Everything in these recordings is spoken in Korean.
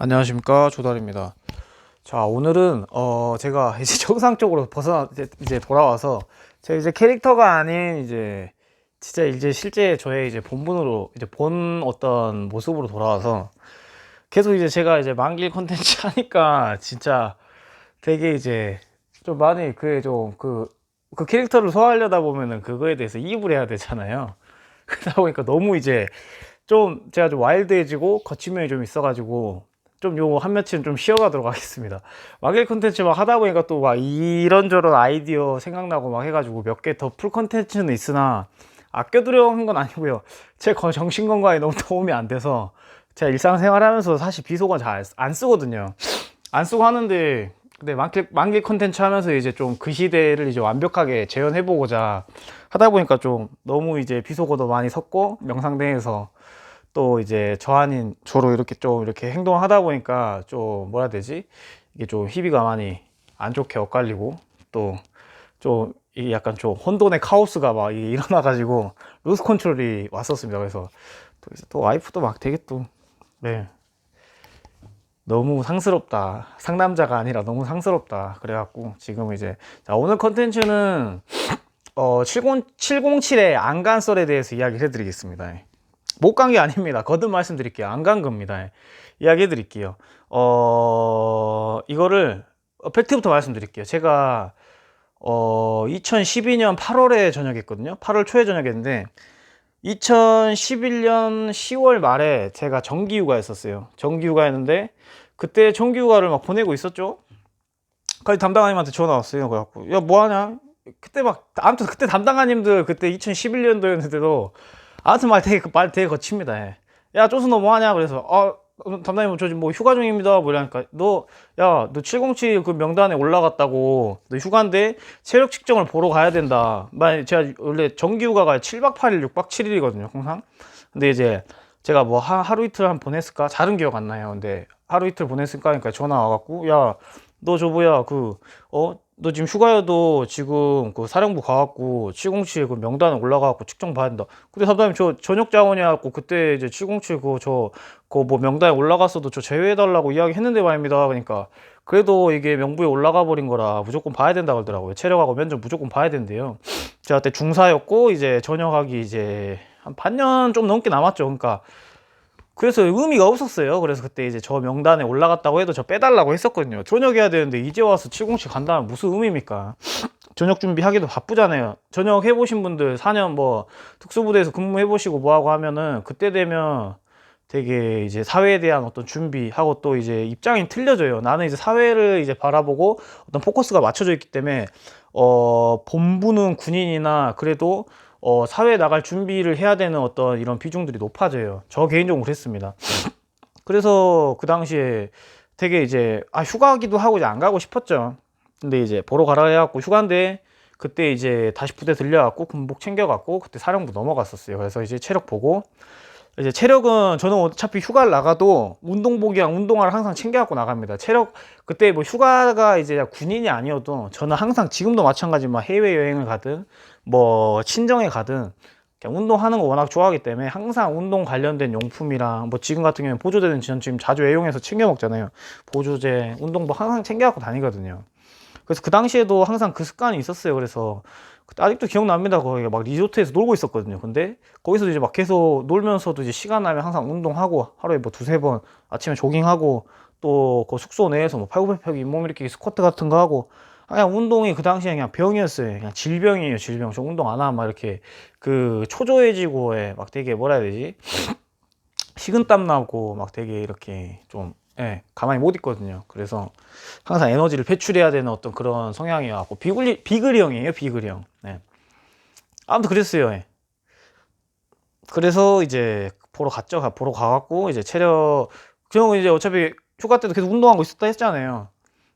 안녕하십니까, 조달입니다. 자, 오늘은 제가 이제 정상적으로 벗어나 이제 돌아와서 제 이제 캐릭터가 아닌 이제 진짜 이제 실제 저의 이제 본분으로 이제 본 어떤 모습으로 돌아와서 계속 이제 제가 이제 만길 컨텐츠 하니까 진짜 되게 이제 좀 많이 그게 좀 그 캐릭터를 소화하려다 보면은 그거에 대해서 이입을 해야 되잖아요. 그러다 보니까 너무 이제 좀 제가 좀 와일드해지고 거침면이 좀 있어가지고 좀 요 한 며칠은 좀 쉬어가도록 하겠습니다. 막일 컨텐츠 막 하다 보니까 또 막 이런저런 아이디어 생각나고 막 해가지고 몇 개 더 풀 컨텐츠는 있으나 아껴두려고 한 건 아니고요. 제 정신 건강에 너무 도움이 안 돼서 제가 일상생활 하면서 사실 비속어 잘 안 쓰거든요. 안 쓰고 하는데 근데 만기 컨텐츠 하면서 이제 좀 그 시대를 이제 완벽하게 재현해보고자 하다 보니까 좀 너무 이제 비속어도 많이 섞고 명상대에서 또 이제 저 아닌 저로 이렇게 좀 이렇게 행동을 하다 보니까 좀 뭐라 해야 되지? 이게 좀 희비가 많이 안 좋게 엇갈리고 또 좀 이게 약간 좀 혼돈의 카오스가 막 이게 일어나가지고 루스 컨트롤이 왔었습니다. 그래서 또 이제 또 와이프도 막 되게 또 네. 너무 상스럽다. 상남자가 아니라 너무 상스럽다. 그래갖고 지금 이제 자 오늘 컨텐츠는 707의 안간썰에 대해서 이야기를 해드리겠습니다. 못 간 게 아닙니다. 거듭 말씀드릴게요. 안 간 겁니다. 이야기해 드릴게요. 이거를 팩트부터 말씀드릴게요. 제가 2012년 8월에 전역했거든요. 8월 초에 전역했는데 2011년 10월 말에 제가 정기휴가였었어요. 정기휴가였는데 그때 정기휴가를 막 보내고 있었죠. 거기 담당아님한테 전화 왔어요. 그래갖고 야 뭐하냐? 그때 막 아무튼 그때 담당아님들 그때 2011년도였는데도 아무튼 말 되게 거칩니다. 예. 야 쪼수 너 뭐하냐? 그래서 담당님 저 지금 뭐 휴가 중입니다. 뭐 이러니까 너 707 그 명단에 올라갔다고 너 휴가인데 체력 측정을 보러 가야 된다. 제가 원래 정기휴가가 7박 8일 6박 7일이거든요 항상. 근데 이제 제가 뭐 하루 이틀 한 보냈을까? 잘은 기억 안 나요. 근데 하루 이틀 보냈을까 하니까 전화 와갖고 야 너 저 뭐야 너 지금 휴가여도 지금 그 사령부 가갖고 707 그 명단에 올라가갖고 측정 봐야 된다. 근데 사장님 저 전역 자원이갖고 그때 이제 707 그거 뭐 명단에 올라갔어도 저 제외해달라고 이야기 했는데 말입니다. 그러니까 그래도 이게 명부에 올라가 버린 거라 무조건 봐야 된다 그러더라고요. 체력하고 면접 무조건 봐야 된대요. 제가 그때 중사였고 이제 전역하기 이제 한 반년 좀 넘게 남았죠. 그러니까 그래서 의미가 없었어요. 그래서 그때 이제 저 명단에 올라갔다고 해도 저 빼달라고 했었거든요. 전역해야 되는데 이제 와서 707 간다면 무슨 의미입니까? 전역 준비하기도 바쁘잖아요. 전역 해보신 분들 4년 뭐 특수부대에서 근무해보시고 뭐하고 하면은 그때 되면 되게 이제 사회에 대한 어떤 준비하고 또 이제 입장이 틀려져요. 나는 이제 사회를 이제 바라보고 어떤 포커스가 맞춰져 있기 때문에 본부는 군인이나 그래도 사회에 나갈 준비를 해야 되는 어떤 이런 비중들이 높아져요. 저 개인적으로 그랬습니다. 그래서 그 당시에 되게 이제 휴가기도 하고 이제 안 가고 싶었죠. 근데 이제 보러 가라 해갖고 휴가인데 그때 이제 다시 부대 들려갖고 군복 챙겨갖고 그때 사령부 넘어갔었어요. 그래서 이제 체력 보고 이제 체력은 저는 어차피 휴가를 나가도 운동복이랑 운동화를 항상 챙겨갖고 나갑니다. 체력 그때 뭐 휴가가 이제 군인이 아니어도 저는 항상 지금도 마찬가지지만 해외 여행을 가든 뭐 친정에 가든 그냥 운동하는 거 워낙 좋아하기 때문에 항상 운동 관련된 용품이랑 뭐 지금 같은 경우는 보조제는 저는 지금 자주 애용해서 챙겨 먹잖아요. 보조제, 운동복 항상 챙겨갖고 다니거든요. 그래서 그 당시에도 항상 그 습관이 있었어요. 그래서 그때 아직도 기억납니다. 거기 막 리조트에서 놀고 있었거든요. 근데 거기서 이제 막 계속 놀면서도 이제 시간 나면 항상 운동하고 하루에 뭐 두세 번 아침에 조깅하고 또 그 숙소 내에서 뭐 팔굽혀펴기, 잇몸 일으키기, 스쿼트 같은 거 하고 그냥 운동이 그 당시에 그냥 병이었어요. 그냥 질병이에요, 질병. 저 운동 안 하면 막 이렇게 그 초조해지고 막 되게 뭐라 해야 되지? 식은땀 나고 막 되게 이렇게 좀 가만히 못 있거든요. 그래서 항상 에너지를 배출해야 되는 어떤 그런 성향이어갖고 비글형이에요, 비글형. 네. 아무튼 그랬어요. 예. 그래서 이제 보러 갔죠. 보러 가갖고 이제 체력 그형 이제 어차피 휴가 때도 계속 운동하고 있었다 했잖아요.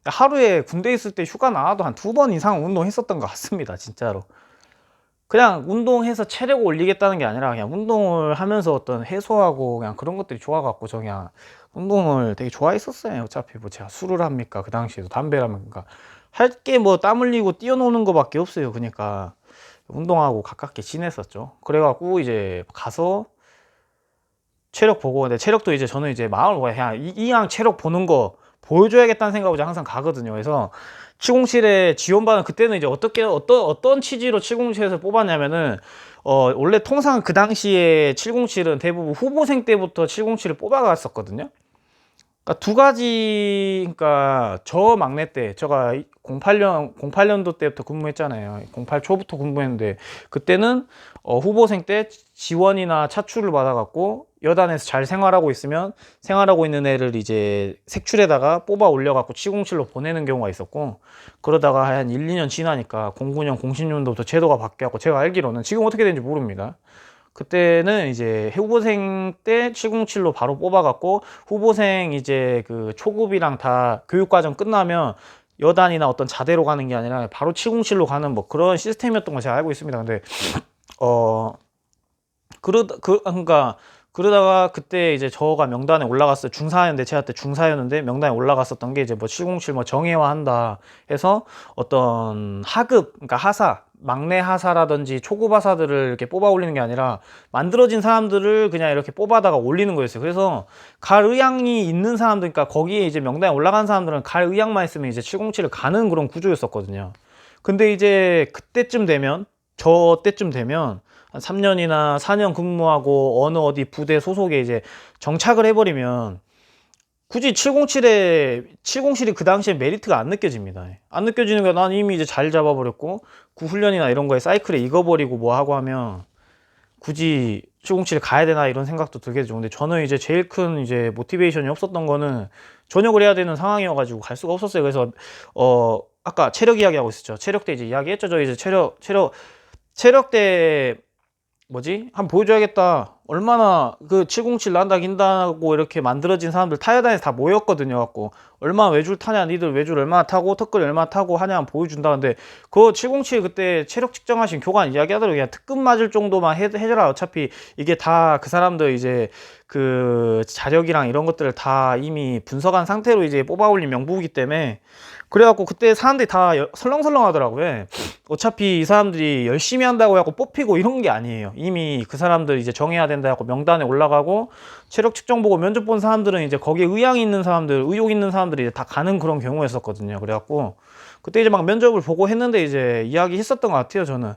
하루에 군대 있을 때 휴가 나와도 한 2번 이상 운동했었던 것 같습니다, 진짜로. 그냥 운동해서 체력을 올리겠다는 게 아니라 그냥 운동을 하면서 어떤 해소하고 그냥 그런 것들이 좋아갖고 저 그냥 운동을 되게 좋아했었어요. 어차피 뭐 제가 술을 합니까? 그 당시에도 담배를 합니까? 할 게 뭐 땀 흘리고 뛰어노는 거밖에 없어요. 그러니까 운동하고 가깝게 지냈었죠. 그래갖고 이제 가서 체력 보고, 근데 체력도 이제 저는 이제 마음을 먹어야 그냥 이왕 체력 보는 거 보여줘야겠다는 생각으로 항상 가거든요. 그래서 707에 지원받은 그때는 이제 어떤 취지로 707에서 뽑았냐면은 원래 통상 그 당시에 707은 대부분 후보생 때부터 707을 뽑아갔었거든요. 그러니까 두 가지, 그러니까 저 막내 때 제가 08년도 때부터 근무했잖아요. 08 초부터 근무했는데 그때는 후보생 때 지원이나 차출을 받아갖고 여단에서 잘 생활하고 있으면 생활하고 있는 애를 이제 색출에다가 뽑아 올려갖고 707로 보내는 경우가 있었고, 그러다가 한 1, 2년 지나니까 09년, 06년도부터 제도가 바뀌었고, 제가 알기로는 지금 어떻게 되는지 모릅니다. 그때는 이제 후보생 때 707로 바로 뽑아갖고, 후보생 이제 그 초급이랑 다 교육과정 끝나면 여단이나 어떤 자대로 가는 게 아니라 바로 707로 가는 뭐 그런 시스템이었던 걸 제가 알고 있습니다. 근데 그러니까 그러다가 그때 이제 저가 명단에 올라갔어요. 중사였는데, 제가 그때 중사였는데 명단에 올라갔었던 게 이제 뭐 707 뭐 정예화한다 해서 어떤 하급, 그러니까 하사, 막내 하사라든지 초급 하사들을 이렇게 뽑아 올리는 게 아니라 만들어진 사람들을 그냥 이렇게 뽑아다가 올리는 거였어요. 그래서 갈 의향이 있는 사람들, 그러니까 거기에 이제 명단에 올라간 사람들은 갈 의향만 있으면 이제 707을 가는 그런 구조였었거든요. 근데 이제 그때쯤 되면, 저 때쯤 되면 한 3년이나 4년 근무하고 어느 어디 부대 소속에 이제 정착을 해버리면 굳이 707이 그 당시에 메리트가 안 느껴집니다. 안 느껴지는 거야. 난 이미 이제 자리 잡아버렸고 구 훈련이나 이런 거에 사이클에 익어버리고 뭐 하고 하면 굳이 707에 가야 되나 이런 생각도 들게 되죠. 근데 저는 이제 제일 큰 이제 모티베이션이 없었던 거는 전역을 해야 되는 상황이어가지고 갈 수가 없었어요. 그래서 아까 체력 이야기하고 있었죠. 체력 때 이제 이야기했죠. 저 이제 체력 때 뭐지? 한번 보여줘야겠다. 얼마나 그 707 난다 긴다고 이렇게 만들어진 사람들 타야단에서 다 모였거든요. 갖고 얼마나 외줄 타냐, 니들 외줄 얼마나 타고 턱걸이 얼마나 타고 하냐 한번 보여준다. 근데 그 707 그때 체력 측정하신 교관 이야기하더라고요. 그냥 특급 맞을 정도만 해줘라. 어차피 이게 다 그 사람들 이제 그 자력이랑 이런 것들을 다 이미 분석한 상태로 이제 뽑아 올린 명부이기 때문에, 그래갖고 그때 사람들이 다 설렁설렁 하더라고요. 어차피 이 사람들이 열심히 한다고 해갖고 뽑히고 이런 게 아니에요. 이미 그 사람들 이제 정해야 된다 해갖고 명단에 올라가고 체력 측정 보고 면접 본 사람들은 이제 거기에 의향이 있는 사람들, 의욕 있는 사람들이 이제 다 가는 그런 경우였었거든요. 그래갖고 그때 이제 막 면접을 보고 했는데 이제 이야기 했었던 것 같아요, 저는.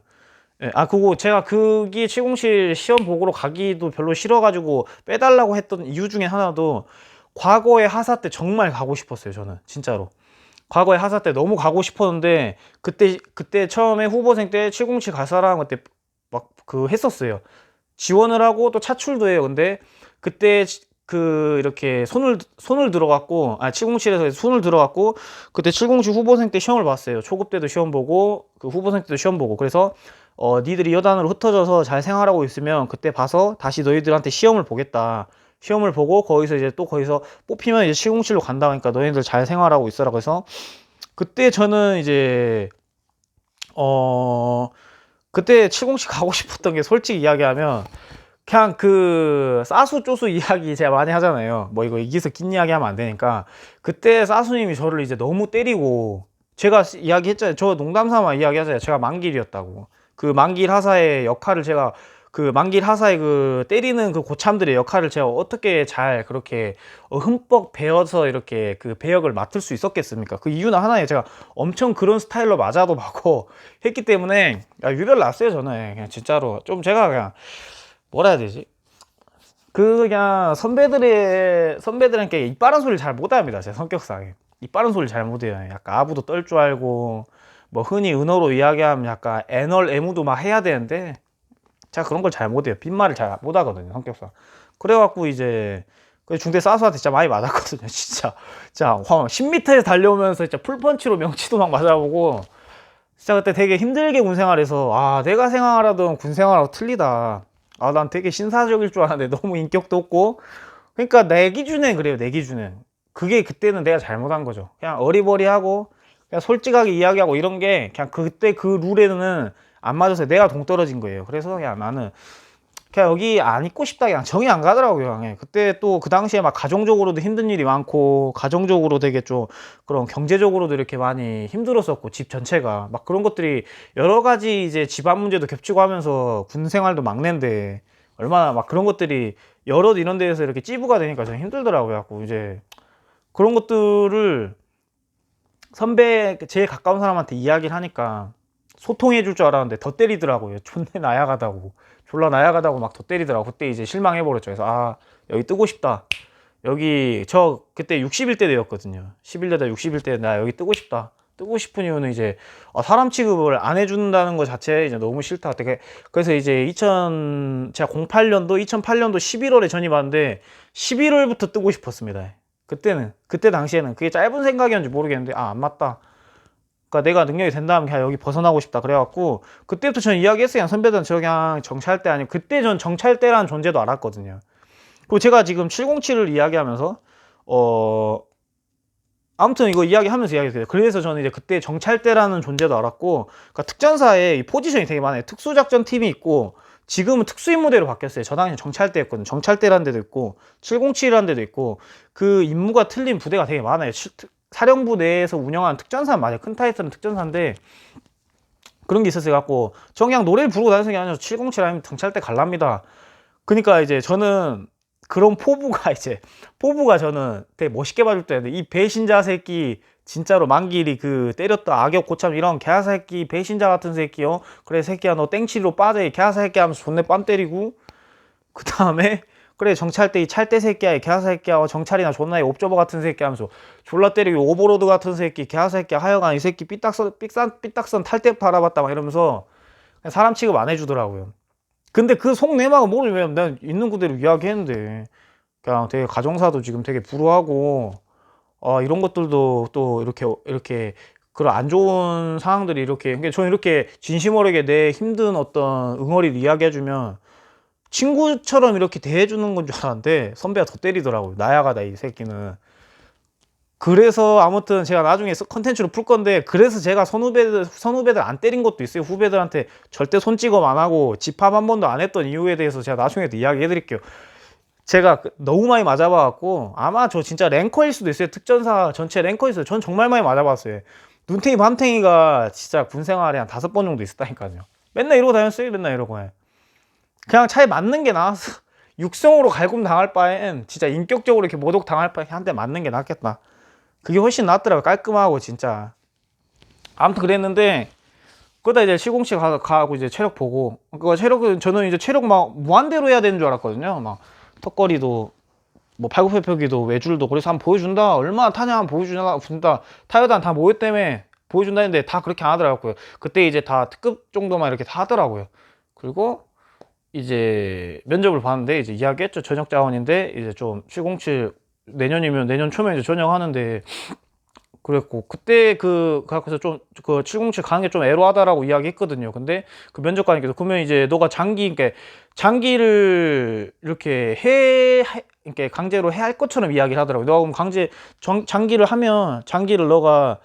예, 그거 제가 그게 707 시험 보고로 가기도 별로 싫어가지고 빼달라고 했던 이유 중에 하나도 과거에 하사 때 정말 가고 싶었어요, 저는. 진짜로. 과거에 하사 때 너무 가고 싶었는데 그때 처음에 후보생 때 707 갈 사람 그때 막 그 했었어요. 지원을 하고 또 차출도 해요. 근데 그때 그 이렇게 손을 들어갔고 707에서 손을 들어갔고 그때 707 후보생 때 시험을 봤어요. 초급 때도 시험 보고 그 후보생 때도 시험 보고. 그래서 니들이 여단으로 흩어져서 잘 생활하고 있으면 그때 봐서 다시 너희들한테 시험을 보겠다. 시험을 보고 거기서 이제 또 거기서 뽑히면 이제 707로 간다 하니까 너희들 잘 생활하고 있어라. 그래서 그때 저는 이제 그때 707 가고 싶었던 게 솔직히 이야기하면 그냥 그 싸수 쪼수 이야기 제가 많이 하잖아요. 뭐 이거 이기서 긴 이야기 하면 안 되니까. 그때 싸수님이 저를 이제 너무 때리고, 제가 이야기했잖아요. 저 농담 삼아 이야기하잖아요. 제가 만길이었다고. 그 만길 하사의 역할을 제가, 그 만길 하사의 그 때리는 그 고참들의 역할을 제가 어떻게 잘 그렇게 흠뻑 배워서 이렇게 그 배역을 맡을 수 있었겠습니까? 그 이유는 하나에 제가 엄청 그런 스타일로 맞아도 받고 했기 때문에 유별 났어요. 저는 그냥 진짜로 좀 제가 그냥 뭐라 해야 되지? 그냥 선배들한테 입 바른 소리를 잘 못합니다. 제 성격상 입 바른 소리를 잘 못해요. 약간 아부도 떨 줄 알고 뭐 흔히 은어로 이야기하면 약간 애널 애무도 막 해야 되는데 제가 그런 걸 잘 못해요. 빈말을 잘 못하거든요, 성격상. 그래갖고 이제 중대 싸수한테 진짜 많이 맞았거든요. 진짜 10m에서 달려오면서 진짜 풀펀치로 명치도 막 맞아보고 진짜 그때 되게 힘들게 군 생활해서 내가 생활하던 군 생활하고 틀리다. 난 되게 신사적일 줄 알았는데 너무 인격도 없고. 그러니까 내 기준엔 그래요. 내 기준엔 그게 그때는 내가 잘못한 거죠. 그냥 어리버리하고 그냥 솔직하게 이야기하고 이런 게 그냥 그때 그 룰에는 안 맞아서 내가 동떨어진 거예요. 그래서 그냥 나는 그냥 여기 안 있고 싶다, 그냥 정이 안 가더라고요. 그냥. 그때 또 그 당시에 막 가정적으로도 힘든 일이 많고 가정적으로 되게 좀 그런 경제적으로도 이렇게 많이 힘들었었고 집 전체가 막 그런 것들이 여러 가지 이제 집안 문제도 겹치고 하면서 군 생활도 막내인데 얼마나 막 그런 것들이 여러 이런 데에서 이렇게 찌부가 되니까 좀 힘들더라고요. 갖고 이제 그런 것들을 선배 제일 가까운 사람한테 이야기를 하니까 소통해 줄 줄 알았는데 더 때리더라고요. 존나 나약하다고. 졸라 나약하다고 막 더 때리더라고. 그때 이제 실망해 버렸죠. 그래서 아, 여기 뜨고 싶다. 여기 저 그때 61대 대였거든요. 11대다 61대 나 여기 뜨고 싶다. 뜨고 싶은 이유는 이제 사람 취급을 안 해준다는 것 자체에 이제 너무 싫다. 되게 그래서 이제 제가 08년도 2008년도 11월에 전입하는데 11월부터 뜨고 싶었습니다. 그때 당시에는 그게 짧은 생각이었는지 모르겠는데 안 맞다. 그러니까 내가 능력이 된다면 그냥 여기 벗어나고 싶다 그래갖고 그때부터 저는 이야기했어요. 그냥 선배들은 저 그냥 정찰대 아니고 그때 전 정찰대라는 존재도 알았거든요. 그리고 제가 지금 707을 이야기하면서 아무튼 이거 이야기하면서 이야기했어요. 그래서 저는 이제 그때 정찰대라는 존재도 알았고, 그러니까 특전사에 포지션이 되게 많아요. 특수작전팀이 있고, 지금은 특수임무대로 바뀌었어요. 저 당시 정찰대였거든요. 정찰대라는 데도 있고, 707이라는 데도 있고, 그 임무가 틀린 부대가 되게 많아요. 사령부 내에서 운영하는 특전사 맞아요. 큰 타이틀은 특전사인데, 그런 게 있었어요. 갖고, 저 그냥 노래를 부르고 다니는 게 아니라 707 아니면 정찰대 갈랍니다. 그러니까 이제 저는 그런 포부가 저는 되게 멋있게 봐줄 때인데 이 배신자 새끼 진짜로 만길이 그 때렸다 악역 고참 이런 개야 새끼 배신자 같은 새끼요. 그래 새끼야 너 땡치리로 빠져 이 개야 새끼 하면서 존내 빰 때리고 그 다음에 그래 정찰대 이 찰대 새끼야 이 개야 새끼야 정찰이나 존나 이 옵저버 같은 새끼 하면서 졸라 때리고 오버로드 같은 새끼 개야 새끼야 하여간 이 새끼 삐딱선 탈때 팔아봤다 막 이러면서 사람 취급 안 해주더라고요. 근데 그 속내막은 모르면 내가 있는 그대로 이야기했는데 그냥 되게 가정사도 지금 되게 불우하고 이런 것들도 또 이렇게 그런 안 좋은 상황들이 이렇게 그러니까 저는 이렇게 진심 어리게 내 힘든 어떤 응어리를 이야기해주면 친구처럼 이렇게 대해주는 건 줄 알았는데 선배가 더 때리더라고요. 나야가다 이 새끼는. 그래서 아무튼 제가 나중에 컨텐츠로 풀 건데 그래서 제가 선후배들 안 때린 것도 있어요. 후배들한테 절대 손찌검 안 하고 집합 한 번도 안 했던 이유에 대해서 제가 나중에도 이야기 해드릴게요. 제가 너무 많이 맞아봐갖고 아마 저 진짜 랭커일 수도 있어요. 특전사 전체 랭커일 수도 있어요. 전 정말 많이 맞아봤어요. 눈탱이 밤탱이가 진짜 군 생활에 한 5번 정도 있었다니까요. 맨날 이러고 다녔어요. 맨날 이러고. 그냥 차에 맞는 게 나았어. 육성으로 갈굼 당할 바엔 진짜 인격적으로 이렇게 모독 당할 바엔 한 대 맞는 게 낫겠다. 그게 훨씬 낫더라고. 깔끔하고 진짜. 아무튼 그랬는데 그러다 이제 시공치 가고 이제 체력 보고 그 체력은 저는 이제 체력 막 무한대로 해야 되는 줄 알았거든요. 막 턱걸이도 뭐 팔굽혀펴기도 외줄도 그래서 한번 보여준다. 얼마나 타냐 한번 보여준다. 타이어단 다 모였다며 보여준다 했는데 다 그렇게 안 하더라고요. 그때 이제 다 특급 정도만 이렇게 다 하더라고요. 그리고 이제 면접을 봤는데 이제 이야기했죠. 전역 자원인데 이제 좀 707 내년이면 내년 초면 이제 전역하는데 그랬고 그때 그래서 좀 그 707 가는 게 좀 애로하다라고 이야기했거든요. 근데 그 면접관님께서 그러면 이제 너가 장기를 이렇게 이렇게 강제로 해야 할 것처럼 이야기를 하더라고요. 너가 그럼 장기를 너가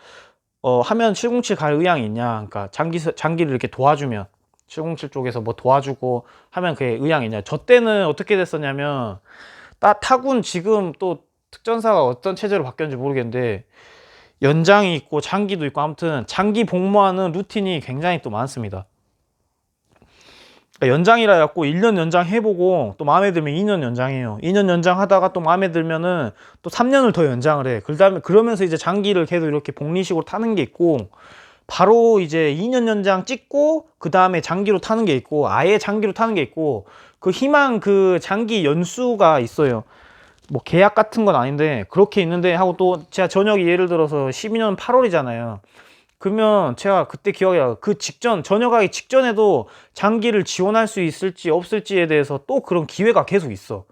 하면 707 갈 의향이 있냐? 그러니까 장기를 이렇게 도와주면 707 쪽에서 뭐 도와주고 하면 그게 의향이 있냐? 저 때는 어떻게 됐었냐면 타군 지금 또 특전사가 어떤 체제로 바뀌었는지 모르겠는데 연장이 있고 장기도 있고 아무튼 장기 복무하는 루틴이 굉장히 또 많습니다. 그러니까 연장이라 해갖고 1년 연장 해보고 또 마음에 들면 2년 연장해요. 2년 연장하다가 또 마음에 들면은 또 3년을 더 연장을 해. 그다음에 그러면서 이제 장기를 계속 이렇게 복리식으로 타는 게 있고 바로 이제 2년 연장 찍고 그 다음에 장기로 타는 게 있고 아예 장기로 타는 게 있고 그 장기 연수가 있어요. 뭐 계약 같은 건 아닌데 그렇게 있는데 하고 또 제가 전역이 예를 들어서 12년 8월이잖아요. 그러면 제가 그때 기억해요. 전역하기 직전에도 장기를 지원할 수 있을지 없을지에 대해서 또 그런 기회가 계속 있어.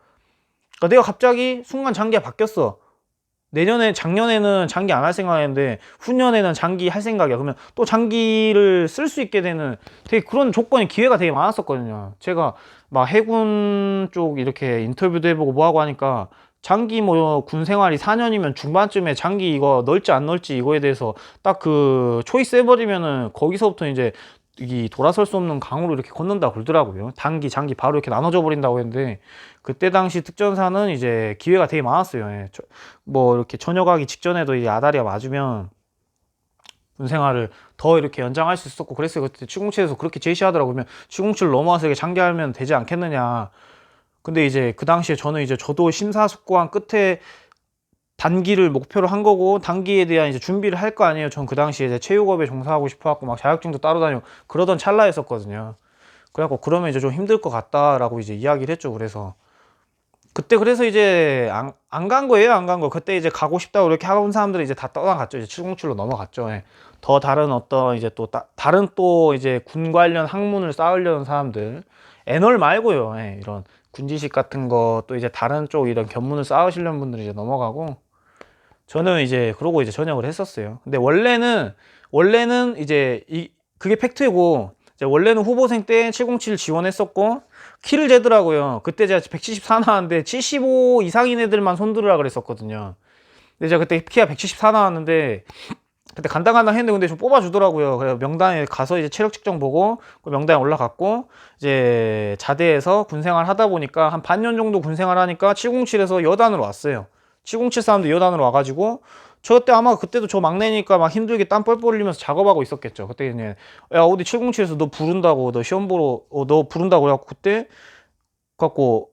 그러니까 내가 갑자기 순간 장기가 바뀌었어. 작년에는 장기 안 할 생각이었는데 후년에는 장기 할 생각이야. 그러면 또 장기를 쓸 수 있게 되는 되게 그런 기회가 되게 많았었거든요. 제가 막 해군 쪽 이렇게 인터뷰도 해보고 뭐하고 하니까 장기 뭐 군 생활이 4년이면 중반쯤에 장기 이거 넣을지 안 넣을지 이거에 대해서 딱 그 초이스 해버리면은 거기서부터 이제 이 돌아설 수 없는 강으로 이렇게 걷는다 그러더라고요. 장기 바로 이렇게 나눠져 버린다고 했는데 그때 당시 특전사는 이제 기회가 되게 많았어요. 뭐 이렇게 전역하기 직전에도 이 아다리가 맞으면 군 생활을 더 이렇게 연장할 수 있었고 그랬어요. 그때 707에서 그렇게 제시하더라고요. 그러면 707 넘어와서 이게 장기하면 되지 않겠느냐. 근데 이제 그 당시에 저는 이제 저도 심사숙고한 끝에 단기를 목표로 한 거고 단기에 대한 이제 준비를 할 거 아니에요. 전 그 당시에 이제 체육업에 종사하고 싶어 갖고 막 자격증도 따로 다니고 그러던 찰나였었거든요. 그래갖고 그러면 이제 좀 힘들 것 같다라고 이제 이야기를 했죠. 그래서 그때 그래서 이제 안 간 거예요. 안 간 거. 그때 이제 가고 싶다고 이렇게 하는 사람들이 이제 다 떠나갔죠. 이제 707로 넘어갔죠. 예. 더 다른 어떤 이제 또 다른 또 이제 군 관련 학문을 쌓으려는 사람들 애널 말고요. 예. 이런 군지식 같은 거 또 이제 다른 쪽 이런 견문을 쌓으시려는 분들이 이제 넘어가고 저는 이제 그러고 이제 전역을 했었어요. 근데 원래는 이제 그게 팩트고 이제 원래는 후보생 때 707 지원했었고 키를 재더라고요. 그때 제가 174 나왔는데 75 이상인 애들만 손들으라 그랬었거든요. 근데 제가 그때 키가 174 나왔는데 그때 간당간당 했는데 근데 좀 뽑아주더라고요. 그래서 명단에 가서 이제 체력 측정 보고 그 명단에 올라갔고 이제 자대에서 군생활 하다 보니까 한 반년 정도 군생활 하니까 707에서 여단으로 왔어요. 707 사람들 여단으로 와가지고 저 때 아마 그때도 저 막내니까 막 힘들게 땀 뻘뻘 흘리면서 작업하고 있었겠죠. 그때 이제 야 어디 707에서 너 부른다고 너 시험 보러 너 부른다고 그래갖고 그때 갖고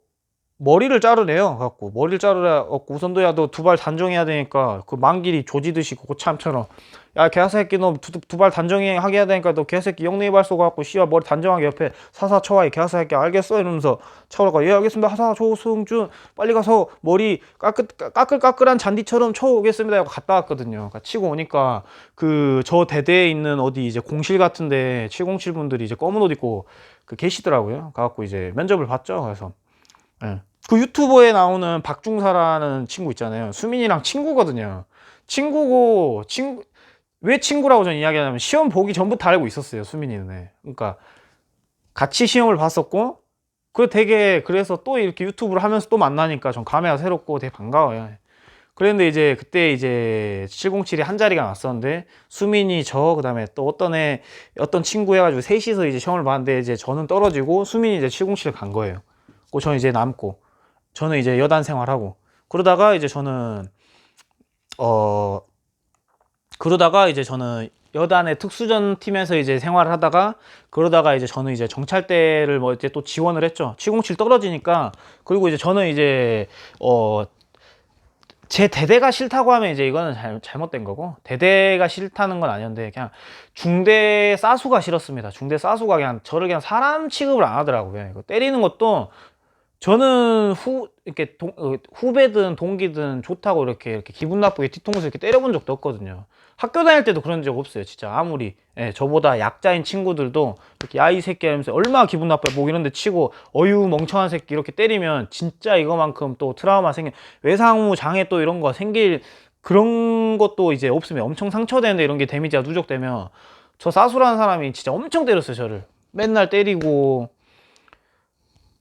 머리를 자르래요. 갖고 머리를 자르라 갖고 우선도 야 너 두 발 단정해야 되니까 그 만길이 조지듯이 고참처럼 야 개새끼 너 두 발 단정하게 해야 되니까 너 개새끼 영내의 발소 갖고 씨와 머리 단정하게 옆에 사사 쳐와 이 개새끼 알겠어 이러면서 차오라가 예 알겠습니다 하사 조승준 빨리 가서 머리 까끌까끌한 잔디처럼 쳐오겠습니다 하고 갔다 왔거든요. 그러니까 치고 오니까 그 저 대대에 있는 어디 이제 공실 같은데 707 분들이 이제 검은 옷 입고 그 계시더라고요. 가갖고 이제 면접을 봤죠. 그래서 예. 그 유튜버에 나오는 박중사라는 친구 있잖아요. 수민이랑 친구거든요. 친구고 왜 친구라고 저는 이야기하냐면 시험 보기 전부터 알고 있었어요. 수민이는. 네. 그러니까 같이 시험을 봤었고 그 되게 그래서 또 이렇게 유튜브를 하면서 또 만나니까 전 감회가 새롭고 되게 반가워요. 그랬는데 이제 그때 이제 707이 한 자리가 났었는데 수민이 저 그다음에 또 어떤 친구 해가지고 셋이서 이제 시험을 봤는데 이제 저는 떨어지고 수민이 이제 707을 간 거예요. 저는 이제 남고 저는 이제 여단 생활하고 그러다가 이제 저는 여단의 특수전 팀에서 이제 생활을 하다가 그러다가 이제 저는 이제 정찰대를 뭐 이제 또 지원을 했죠. 707 떨어지니까 그리고 이제 저는 이제 제 대대가 싫다고 하면 이제 이거는 잘못된 거고 대대가 싫다는 건 아니었는데 그냥 중대 사수가 싫었습니다. 중대 사수가 그냥 저를 그냥 사람 취급을 안 하더라고요. 이거 때리는 것도 저는 후배든 동기든 좋다고 이렇게 기분 나쁘게 뒤통수 이렇게 때려본 적도 없거든요. 학교 다닐 때도 그런 적 없어요. 진짜 아무리 저보다 약자인 친구들도 이렇게 야 이 새끼 하면서 얼마나 기분 나빠요. 목 이런 데 치고 어유 멍청한 새끼 이렇게 때리면 진짜 이거만큼 또 트라우마 외상후 장애 또 이런 거 생길 그런 것도 이제 없으면 엄청 상처되는데 이런 게 데미지가 누적되면 저 사수라는 사람이 진짜 엄청 때렸어요. 저를 맨날 때리고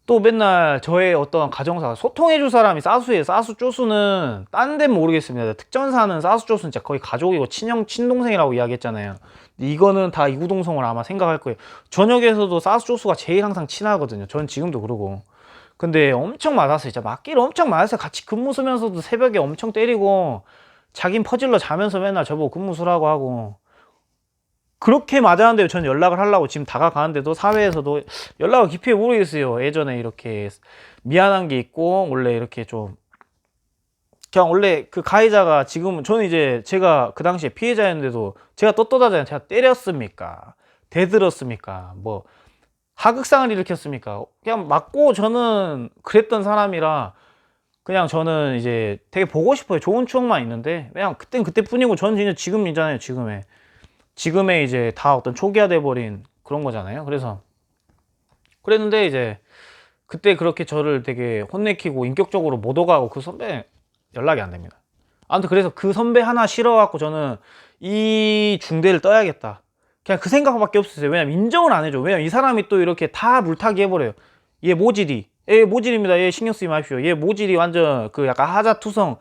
또 맨날 저의 어떤 가정사 소통해줄 사람이 사수예요. 사수 쪼수는 딴 데는 모르겠습니다. 특전사는 사수 쪼수는 진짜 거의 가족이고 친동생이라고 이야기했잖아요. 이거는 다 이구동성을 아마 생각할 거예요. 전역에서도 사수 쪼수가 제일 항상 친하거든요. 전 지금도 그러고. 근데 엄청 맞았어요. 진짜 맞기를 엄청 맞았어요. 같이 근무 쓰면서도 새벽에 엄청 때리고 자긴 퍼질러 자면서 맨날 저보고 근무 수라고 하고 그렇게 맞았는데 저는 연락을 하려고 지금 다가가는데도 사회에서도 연락을 깊이 모르겠어요. 예전에 이렇게 미안한 게 있고 원래 이렇게 좀 그냥 원래 그 가해자가 지금은 저는 이제 제가 그 당시에 피해자였는데도 제가 떳떳하잖아요. 제가 때렸습니까? 대들었습니까? 뭐 하극상을 일으켰습니까? 그냥 맞고 저는 그랬던 사람이라 그냥 저는 이제 되게 보고 싶어요. 좋은 추억만 있는데 그냥 그땐 그때뿐이고 저는 진짜 지금이잖아요. 지금의 이제 다 어떤 초기화돼 버린 그런 거잖아요. 그래서 그랬는데 이제 그때 그렇게 저를 되게 혼내키고 인격적으로 못 오가고 그 선배 연락이 안 됩니다. 아무튼 그래서 그 선배 하나 싫어갖고 저는 이 중대를 떠야겠다. 그냥 그 생각밖에 없었어요. 왜냐면 인정을 안 해줘. 왜냐면 이 사람이 또 이렇게 다 물타기 해버려요. 얘 모질이. 얘 모질입니다. 얘 신경 쓰지 마십시오. 얘 모질이 완전 그 약간 하자투성.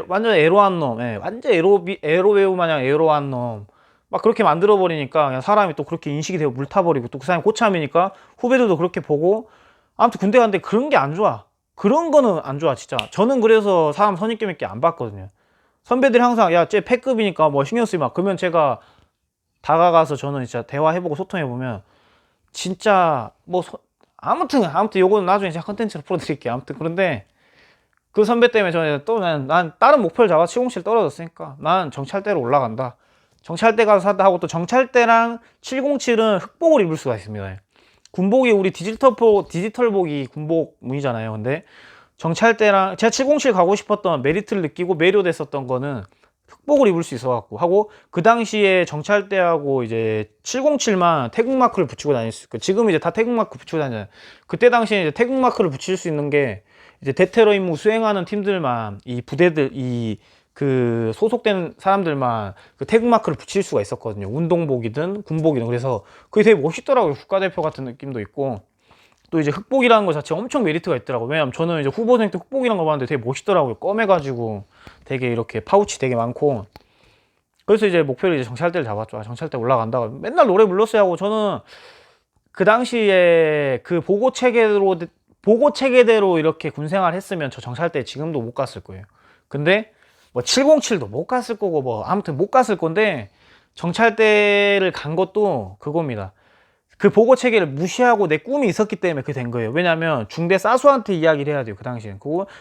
완전 에로한 놈. 완전 에로 배우 마냥 에로한 놈. 막 그렇게 만들어버리니까 그냥 사람이 또 그렇게 인식이 되고 물타버리고 또 그 사람이 고참이니까 후배들도 그렇게 보고 아무튼 군대 갔는데 그런 게 안 좋아. 그런 거는 안 좋아 진짜. 저는 그래서 사람 선입견 있게 안 봤거든요. 선배들이 항상 야 쟤 패급이니까 뭐 신경 쓰지 마. 그러면 제가 다가가서 저는 진짜 대화해보고 소통해보면 진짜 뭐 아무튼 요거는 나중에 제가 컨텐츠로 풀어드릴게요. 아무튼 그런데 그 선배 때문에 저는 또 난 다른 목표를 잡아 707 떨어졌으니까 난 정찰대로 올라간다. 정찰대 가서 사다 하고, 또 정찰대랑 707은 흑복을 입을 수가 있습니다. 군복이 우리 디지털복이 군복무이잖아요. 근데 정찰대랑 제가 707 가고 싶었던 메리트를 느끼고 매료됐었던 거는 흑복을 입을 수 있어 갖고 하고, 그 당시에 정찰대하고 이제 707만 태국 마크를 붙이고 다닐 수 있고, 지금 이제 다 태국 마크 붙이고 다니잖아요. 그때 당시에 이제 태국 마크를 붙일 수 있는 게 이제 대테러 임무 수행하는 팀들만, 이 부대들, 그 소속된 사람들만 그 태국 마크를 붙일 수가 있었거든요. 운동복이든 군복이든. 그래서 그게 되게 멋있더라고요. 국가대표 같은 느낌도 있고, 또 이제 흑복이라는 것 자체가 엄청 메리트가 있더라고요. 왜냐면 저는 이제 후보생 때 흑복이라는 거 봤는데 되게 멋있더라고요. 검해가지고 되게 이렇게 파우치 되게 많고. 그래서 이제 목표를 이제 정찰대를 잡았죠. 아, 정찰대 올라간다. 맨날 노래 불렀어야 하고, 저는 그 당시에 그 보고 체계대로 이렇게 군생활 했으면 저 정찰대 지금도 못 갔을 거예요. 근데 뭐 707도 못 갔을 거고 뭐 아무튼 못 갔을 건데, 정찰대를 간 것도 그겁니다. 그 보고 체계를 무시하고 내 꿈이 있었기 때문에 그게 된 거예요. 왜냐면 중대 사수한테 이야기를 해야 돼요. 그 당시엔.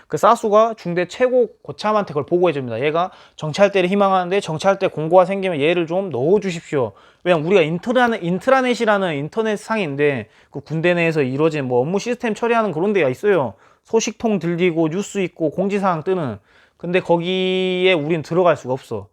그 사수가 중대 최고 고참한테 그걸 보고해 줍니다. 얘가 정찰대를 희망하는데 정찰대 공고가 생기면 얘를 좀 넣어 주십시오. 왜냐면 우리가 인트라넷이라는 인터넷 상인데, 그 군대 내에서 이루어진 뭐 업무 시스템 처리하는 그런 데가 있어요. 소식통 들리고 뉴스 있고 공지사항 뜨는. 근데 거기에 우린 들어갈 수가 없어.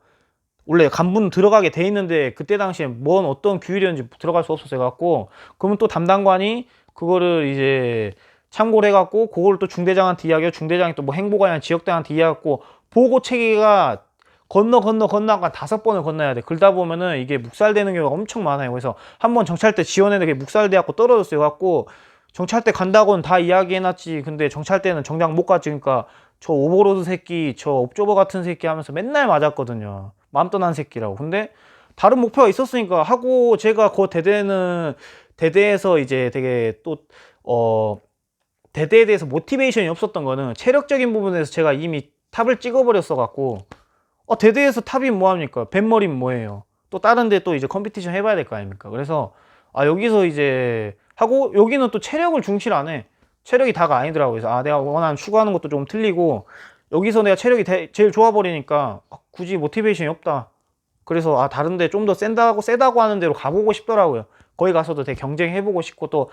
원래 간부는 들어가게 돼 있는데 그때 당시에 뭔 어떤 규율이었는지 들어갈 수 없었어 갖고, 그러면 또 담당관이 그거를 이제 참고를 해갖고 그걸 또 중대장한테 이야기하고, 중대장이 또 뭐 행보관이나 지역장한테 이야기하고, 보고 체계가 건너가 5번을 건너야 돼. 그러다 보면은 이게 묵살되는 경우가 엄청 많아요. 그래서 한번 정찰대 지원했는데 묵살돼갖고 떨어졌어요. 갖고 정찰대 간다고는 다 이야기해놨지. 근데 정찰대는 정작 못 갔지. 그러니까 저 오버로드 새끼, 저 옵저버 같은 새끼 하면서 맨날 맞았거든요. 마음 떠난 새끼라고. 근데 다른 목표가 있었으니까 하고, 제가 그 대대에서 이제 되게 또 대대에 대해서 모티베이션이 없었던 거는, 체력적인 부분에서 제가 이미 탑을 찍어버렸어 갖고, 대대에서 탑이 뭐합니까? 뱃머리는 뭐예요? 또 다른 데 또 이제 컴피티션 해봐야 될 거 아닙니까? 그래서 여기서 이제 하고, 여기는 또 체력을 중시를 안 해. 체력이 다가 아니더라고요. 그래서 내가 원하는 추구하는 것도 좀 틀리고, 여기서 내가 체력이 제일 좋아 버리니까 굳이 모티베이션이 없다. 그래서 다른데 좀 더 세다고 하는 데로 가보고 싶더라고요. 거기 가서도 되게 경쟁해보고 싶고, 또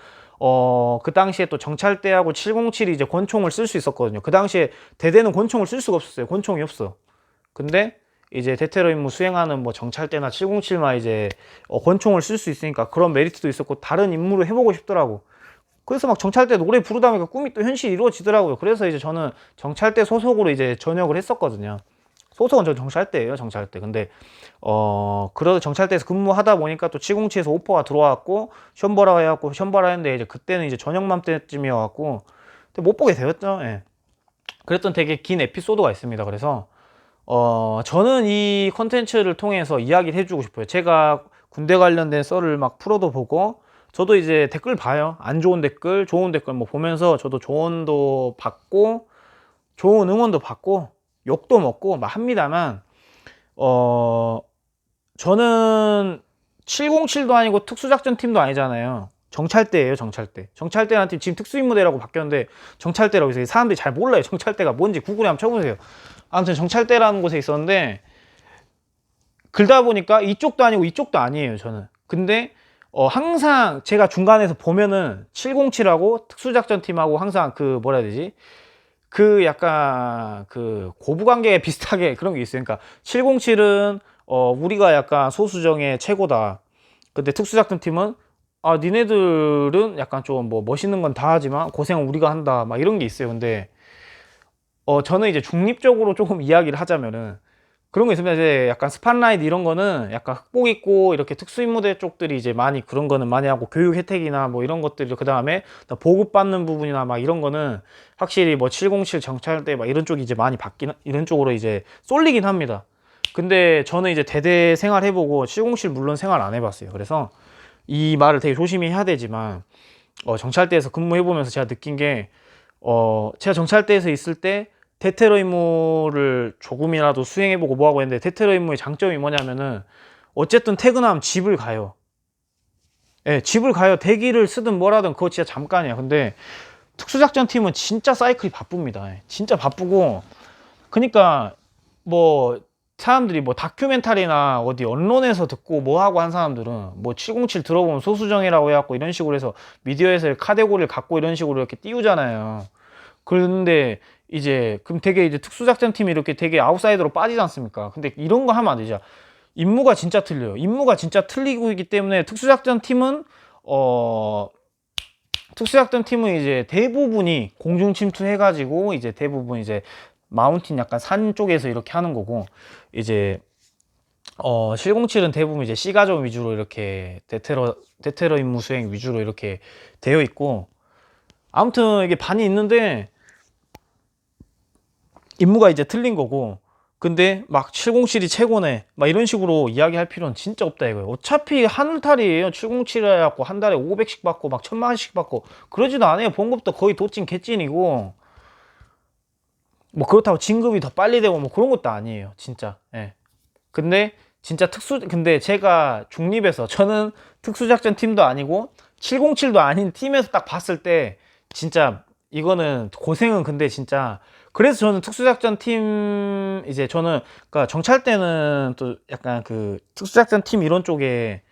그 당시에 또 정찰대하고 707이 이제 권총을 쓸 수 있었거든요. 그 당시에 대대는 권총을 쓸 수가 없었어요. 권총이 없어. 근데 이제 대테러 임무 수행하는 뭐 정찰대나 707만 이제 권총을 쓸 수 있으니까 그런 메리트도 있었고, 다른 임무를 해보고 싶더라고. 그래서 막 정찰대 노래 부르다 보니까 꿈이 또 현실이 이루어지더라고요. 그래서 이제 저는 정찰대 소속으로 이제 전역을 했었거든요. 소속은 저 정찰대예요, 정찰대. 근데 그래도 정찰대에서 근무하다 보니까 또 707에서 오퍼가 들어왔고, 시험 보라 해갖고 시험 보라 했는데, 이제 그때는 이제 저녁맘 때쯤이어갖고 못 보게 되었죠. 예. 그랬던 되게 긴 에피소드가 있습니다. 그래서 저는 이 컨텐츠를 통해서 이야기를 해주고 싶어요. 제가 군대 관련된 썰을 막 풀어도 보고, 저도 이제 댓글 봐요. 안 좋은 댓글, 좋은 댓글 뭐 보면서 저도 조언도 받고, 좋은 응원도 받고, 욕도 먹고 막 합니다만, 저는 707도 아니고 특수작전팀도 아니잖아요. 정찰대예요, 정찰대. 정찰대라는 팀 지금 특수임무대라고 바뀌었는데 정찰대라고 해서 사람들이 잘 몰라요. 정찰대가 뭔지 구글에 한번 쳐보세요. 아무튼 정찰대라는 곳에 있었는데, 글다 보니까 이쪽도 아니고 이쪽도 아니에요, 저는. 근데 항상 제가 중간에서 보면은 707하고 특수작전팀하고 항상 그 뭐라 해야 되지? 그 약간 그 고부관계 비슷하게 그런 게 있어요. 그러니까 707은 우리가 약간 소수정의 최고다. 근데 특수작전팀은 니네들은 약간 좀 뭐 멋있는 건 다 하지만 고생은 우리가 한다. 막 이런 게 있어요. 근데 저는 이제 중립적으로 조금 이야기를 하자면은 그런 거 있습니다. 이제 약간 스팟라이트 이런 거는 약간 흑복 입고 이렇게 특수임무대 쪽들이 이제 많이 그런 거는 많이 하고, 교육 혜택이나 뭐 이런 것들, 그 다음에 보급받는 부분이나 막 이런 거는 확실히 뭐 707 정찰대 막 이런 쪽이 이제 많이 이런 쪽으로 이제 쏠리긴 합니다. 근데 저는 이제 대대 생활 해보고 707 물론 생활 안 해봤어요. 그래서 이 말을 되게 조심히 해야 되지만, 정찰대에서 근무해보면서 제가 느낀 게, 제가 정찰대에서 있을 때 대테러 임무를 조금이라도 수행해보고 뭐하고 했는데, 대테러 임무의 장점이 뭐냐면은 어쨌든 퇴근하면 집을 가요. 예, 집을 가요. 대기를 쓰든 뭐라든 그거 진짜 잠깐이야. 근데 특수작전팀은 진짜 사이클이 바쁩니다. 예, 진짜 바쁘고. 그러니까 뭐 사람들이 뭐 다큐멘터리나 어디 언론에서 듣고 뭐 하고 한 사람들은 뭐 707 들어보면 소수정이라고 해갖고 이런 식으로 해서 미디어에서 카테고리를 갖고 이런 식으로 이렇게 띄우잖아요. 그런데 이제 그럼 되게 이제 특수작전팀이 이렇게 되게 아웃사이더로 빠지지 않습니까? 근데 이런 거 하면 안 되죠. 임무가 진짜 틀려요. 임무가 진짜 틀리고 있기 때문에 특수작전팀은 특수작전팀은 이제 대부분이 공중 침투해가지고 이제 대부분 이제 마운틴 약간 산 쪽에서 이렇게 하는 거고, 이제 707은 대부분 이제 C가전 위주로 이렇게 대테러 임무 수행 위주로 이렇게 되어 있고, 아무튼 이게 반이 있는데 임무가 이제 틀린 거고. 근데 막 707이 최고네 막 이런 식으로 이야기할 필요는 진짜 없다 이거예요. 어차피 하늘탈이에요. 707 해갖고 한 달에 500씩 받고 막 1000만원씩 받고 그러지도 않아요. 봉급도 거의 도찐 개찐이고, 뭐 그렇다고 진급이 더 빨리 되고 뭐 그런 것도 아니에요 진짜. 예. 근데 진짜 근데 제가 중립에서, 저는 특수작전 팀도 아니고 707도 아닌 팀에서 딱 봤을 때 진짜 이거는 고생은, 근데 진짜 그래서 저는 특수작전 팀 이제 저는 그러니까 정찰 때는 또 약간 그 특수작전 팀 이런 쪽에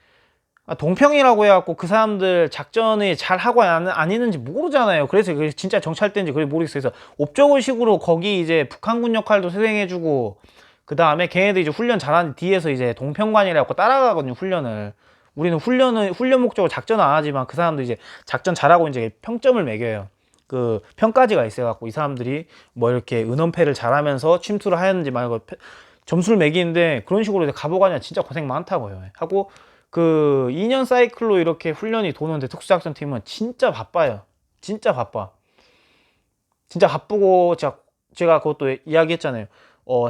동평이라고 해갖고 그 사람들 작전이 잘 하고 안 했는지 모르잖아요. 그래서 그게 진짜 정찰 때인지 그걸 모르겠어요. 그래서 옵저버식으로 거기 이제 북한군 역할도 수행해주고, 그 다음에 걔네들 이제 훈련 잘하는 뒤에서 이제 동평관이라고 따라가거든요 훈련을. 우리는 훈련 목적으로 작전 안 하지만 그 사람들 이제 작전 잘하고 이제 평점을 매겨요. 그 평가지가 있어갖고 이 사람들이 뭐 이렇게 은원패를 잘하면서 침투를 하였는지 말고 점수를 매기는데, 그런 식으로 이제 가보가냐 진짜 고생 많다고요 하고. 그 2년 사이클로 이렇게 훈련이 도는데 특수작전팀은 진짜 바빠요. 진짜 바빠. 진짜 바쁘고, 제가 그것도 이야기했잖아요.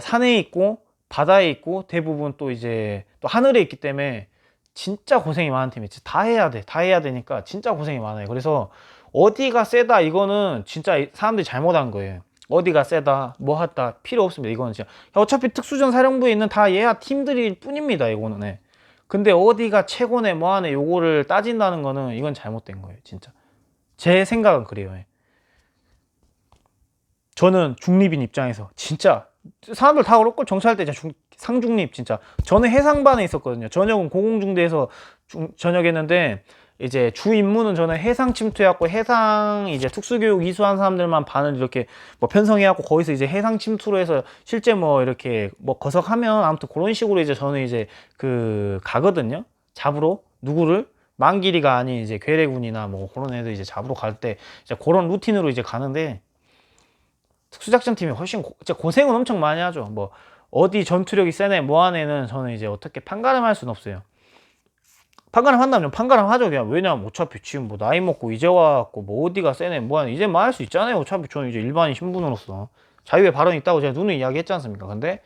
산에 있고 바다에 있고 대부분 또 이제 또 하늘에 있기 때문에 진짜 고생이 많은 팀이 다 해야 돼. 다 해야 되니까 진짜 고생이 많아요. 그래서 어디가 세다 이거는 진짜 사람들이 잘못한 거예요. 어디가 세다 뭐 하다 필요 없습니다. 이거는 진짜 어차피 특수전 사령부에 있는 다 얘야 팀들일 뿐입니다. 이거는. 네. 근데 어디가 최고네 뭐하네 요거를 따진다는 거는 이건 잘못된 거예요 진짜. 제 생각은 그래요. 예. 저는 중립인 입장에서 진짜 사람들 다 그렇고 정찰할 때 진짜 상중립 진짜. 저는 해상반에 있었거든요. 전역은 공공중대에서 전역했는데 이제 주 임무는 저는 해상 침투해갖고 해상 이제 특수교육 이수한 사람들만 반을 이렇게 뭐 편성해갖고 거기서 이제 해상 침투로 해서 실제 뭐 이렇게 뭐 거석하면 아무튼 그런 식으로 이제 저는 이제 그 가거든요. 잡으러 누구를 만기리가 아닌 이제 괴뢰군이나 뭐 그런 애들 이제 잡으러 갈 때 이제 그런 루틴으로 이제 가는데, 특수작전팀이 훨씬 진짜 고생은 엄청 많이 하죠. 뭐 어디 전투력이 세네 뭐하네는 저는 이제 어떻게 판가름할 수는 없어요. 판가름 한다면 판가름 하죠 그냥. 왜냐면 어차피 지금 뭐 나이 먹고 이제 와갖고 뭐 어디가 세네 뭐하네 이제 뭐 할 수 있잖아요. 어차피 저는 이제 일반인 신분으로서 자유의 발언이 있다고 제가 누누이 이야기했지 않습니까. 근데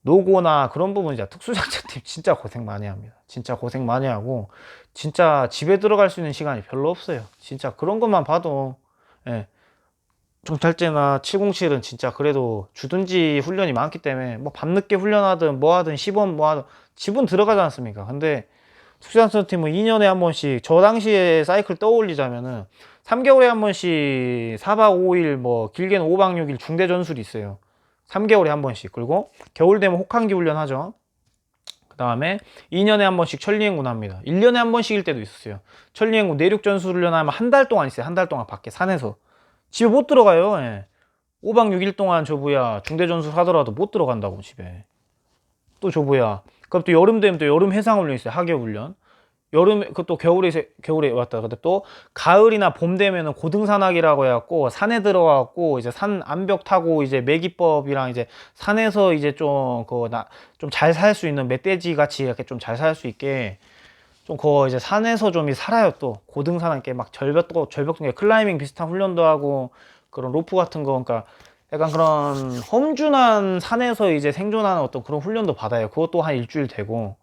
노고나 그런 부분 이제 특수작전팀 진짜 고생 많이 합니다. 진짜 고생 많이 하고 진짜 집에 들어갈 수 있는 시간이 별로 없어요. 진짜 그런 것만 봐도. 예. 정찰제나 707은 진짜 그래도 주둔지 훈련이 많기 때문에 뭐 밤늦게 훈련하든 뭐 하든 시범 뭐 하든 집은 들어가지 않습니까. 근데 특수작전팀은 2년에 한 번씩, 저 당시에 사이클 떠올리자면은 3개월에 한 번씩 4박 5일 뭐 길게는 5박 6일 중대 전술이 있어요. 3개월에 한 번씩. 그리고 겨울 되면 혹한기 훈련 하죠. 그 다음에 2년에 한 번씩 천리행군 합니다. 1년에 한 번씩일 때도 있었어요. 천리행군 내륙 전술 훈련하면 한 달 동안 있어요. 한 달 동안 밖에 산에서 집에 못 들어가요. 예. 5박 6일 동안 저부야 중대 전술 하더라도 못 들어간다고 집에. 또 저부야. 그럼 또 여름 되면 또 여름 해상 훈련 있어요. 하계 훈련. 여름 그또 겨울에 왔다. 근데 또 가을이나 봄 되면은 고등산악이라고 해갖고 산에 들어가갖고 이제 산 암벽 타고 이제 매기법이랑 이제 산에서 이제 좀 잘 살 수 있는 멧돼지 같이 이렇게 좀 잘 살 수 있게 좀 이제 산에서 좀 살아요. 또 고등산악에 막 절벽 중에 클라이밍 비슷한 훈련도 하고 그런 로프 같은 거. 그러니까 약간 그런 험준한 산에서 이제 생존하는 어떤 그런 훈련도 받아요. 그것도 한 일주일 되고.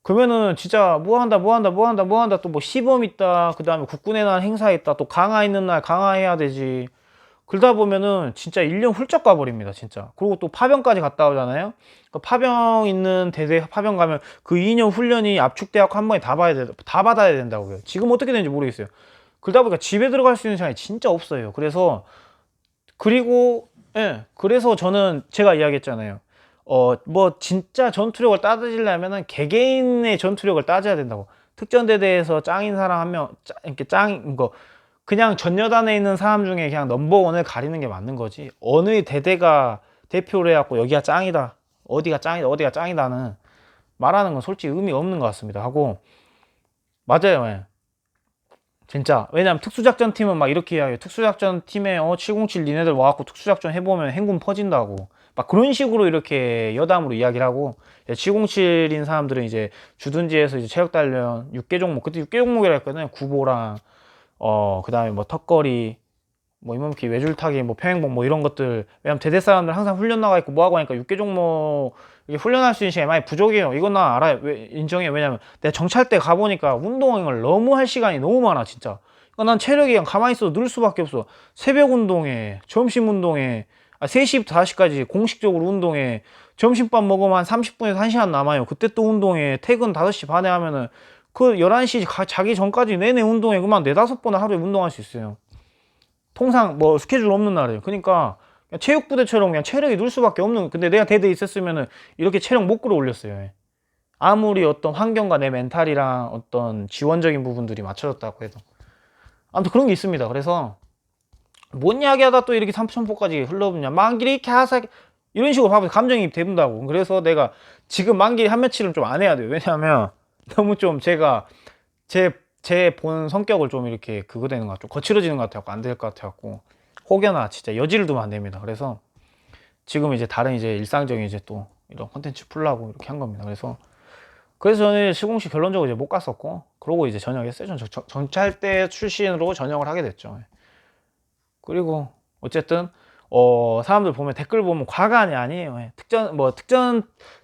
그러면은 진짜 뭐 한다 또 뭐 시범 있다, 그 다음에 국군의 날 행사 있다, 또 강화 있는 날 강화해야 되지. 그러다 보면은 진짜 1년 훌쩍 가버립니다, 진짜. 그리고 또 파병까지 갔다 오잖아요. 그 파병 있는 대대 파병 가면 그 2년 훈련이 압축대학 한 번에 다 받아야 된다고요. 지금 어떻게 되는지 모르겠어요. 그러다 보니까 집에 들어갈 수 있는 시간이 진짜 없어요. 그래서 그리고 예, 그래서 저는 제가 이야기했잖아요. 뭐 진짜 전투력을 따지려면은 개개인의 전투력을 따져야 된다고. 특전대대에서 짱인 사람 한 명, 이렇게 짱인 거 그냥 전여단에 있는 사람 중에 그냥 넘버원을 가리는 게 맞는 거지. 어느 대대가 대표를 해갖고 여기가 짱이다, 어디가 짱이다, 어디가 짱이다는 말하는 건 솔직히 의미 없는 것 같습니다. 하고 맞아요. 예. 진짜 왜냐면 특수작전팀은 막 이렇게 이야기해요. 특수작전팀에 707 니네들 와갖고 특수작전 해보면 행군 퍼진다고 막 그런 식으로 이렇게 여담으로 이야기를 하고, 707인 사람들은 이제 주둔지에서 이제 체력단련 6개 종목, 그때 6개 종목이라 했거든요. 구보랑 그 다음에 뭐 턱걸이, 뭐 이몸키, 외줄타기, 뭐 평행봉, 뭐 이런 것들. 왜냐면 대대 사람들 항상 훈련 나가 있고 뭐하고 하니까 6개 종목 이게 훈련할 수 있는 시간이 많이 부족해요. 이건 나 알아요. 인정해요. 왜냐면 내가 정찰 때 가보니까 운동을 너무 할 시간이 너무 많아, 진짜. 그러니까 난 체력이 그냥 가만히 있어도 늘 수밖에 없어. 새벽 운동에, 점심 운동에, 3시부터 4시까지 공식적으로 운동에, 점심밥 먹으면 한 30분에서 1시간 남아요. 그때 또 운동에, 퇴근 5시 반에 하면은 그 11시 자기 전까지 내내 운동에 그만 4-5번을 하루에 운동할 수 있어요. 통상 뭐 스케줄 없는 날이에요. 그러니까 그냥 체육부대처럼 그냥 체력이 늘 수밖에 없는. 근데 내가 대대에 있었으면은 이렇게 체력 못 끌어올렸어요. 아무리 어떤 환경과 내 멘탈이랑 어떤 지원적인 부분들이 맞춰졌다고 해도. 아무튼 그런 게 있습니다. 그래서 뭔 이야기하다 또 이렇게 삼천포까지 흘러보냐, 만길이 이렇게 하사 이런 식으로 봐서 감정이입 된다고. 그래서 내가 지금 만길이 한 며칠은 좀 안 해야 돼요. 왜냐하면 너무 좀 제가 제 본 성격을 좀 이렇게 그거 되는 것 같고 거칠어지는 것 같아갖고 안 될 것 같아갖고 혹여나 진짜 여지를 두면 안 됩니다. 그래서 지금 이제 다른 이제 일상적인 이제 또 이런 콘텐츠 풀라고 이렇게 한 겁니다. 그래서 저는 시공식 결론적으로 이제 못 갔었고, 그러고 이제 전역했어요. 정찰대 출신으로 전역을 하게 됐죠. 그리고 어쨌든 사람들 보면 댓글 보면 과간이 아니에요.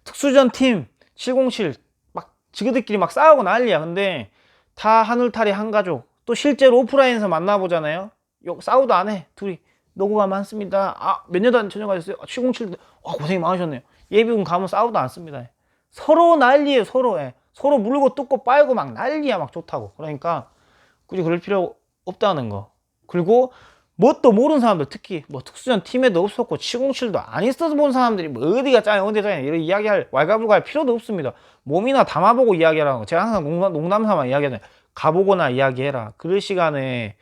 특수전 팀 707 막 지그들끼리 막 싸우고 난리야. 근데 다 한울타리 한 가족. 또 실제로 오프라인에서 만나보잖아요. 싸우도 안 해. 둘이 노고가 많습니다. 몇 년도 안 전역하셨어요? 707 고생이 많으셨네요. 예비군 가면 싸우도 않습니다. 서로 난리에요. 서로. 서로 물고 뜯고 빨고 막 난리야. 막 좋다고. 그러니까 굳이 그럴 필요 없다는 거. 그리고 뭣도 모르는 사람들, 특히 뭐 특수전 팀에도 없었고 707도 안 있어서 본 사람들이 뭐 어디가 짱이야 어디가 짱이야 이런 이야기할 왈가불가할 필요도 없습니다. 몸이나 담아보고 이야기하라는 거. 제가 항상 농담 삼아 이야기하는, 가보거나 이야기해라. 그럴 시간에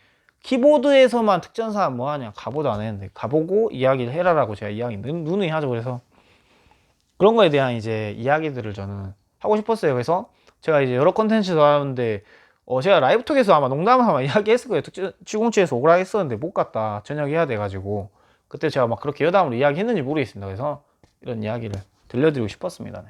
키보드에서만 특전사 뭐하냐, 가보도 안 했는데 가보고 이야기를 해라라고 제가 이야기 누누이 하죠. 그래서 그런 거에 대한 이제 이야기들을 저는 하고 싶었어요. 그래서 제가 이제 여러 컨텐츠도 하는데 제가 라이브톡에서 아마 농담을 한번 이야기했을 거예요. 707에서 오라 했었는데 못 갔다, 전역해야 돼가지고. 그때 제가 막 그렇게 여담으로 이야기했는지 모르겠습니다. 그래서 이런 이야기를 들려드리고 싶었습니다. 네.